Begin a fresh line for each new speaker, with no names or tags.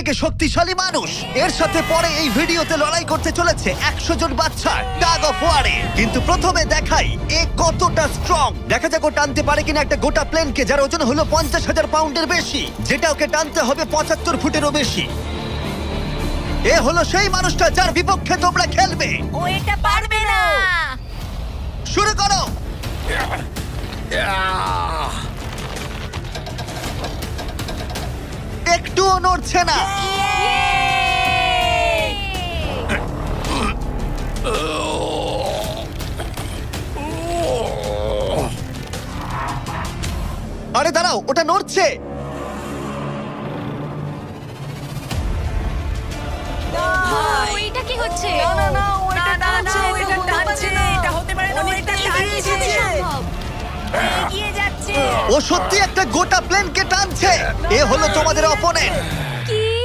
থেকে শক্তিশালী মানুষ। এর সাথে পরে এই ভিডিওতে লড়াই করতে চলেছে 100 জন বাচ্চা টাগ অফ ওয়ারে। কিন্তু প্রথমে দেখাই এ কতটা স্ট্রং। দেখা যাক ও টানতে পারে কিনা একটা গোটা প্লেনকে যার ওজন হলো 50,000 পাউন্ডের বেশি, যেটা ওকে টানতে হবে 75 ফুটেরও বেশি। এ হলো সেই মানুষটা যার বিপক্ষে তোমরা খেলবে।
ও এটা পারবে না।
শুরু করো। একটুও নড়ছে না। আরে দাঁড়াও, ওটা নড়ছে।
এটা কি হচ্ছে?
না, না, ও এটা টানছে,
এটা
এটা টানছে, এটা হতে পারে না, ও এটা টানছে।
এগিয়ে যাচ্ছে।
ও সত্যি একটা গোটা প্লেনকে টানছে। এ হলো তোমাদের অপোনেন্ট।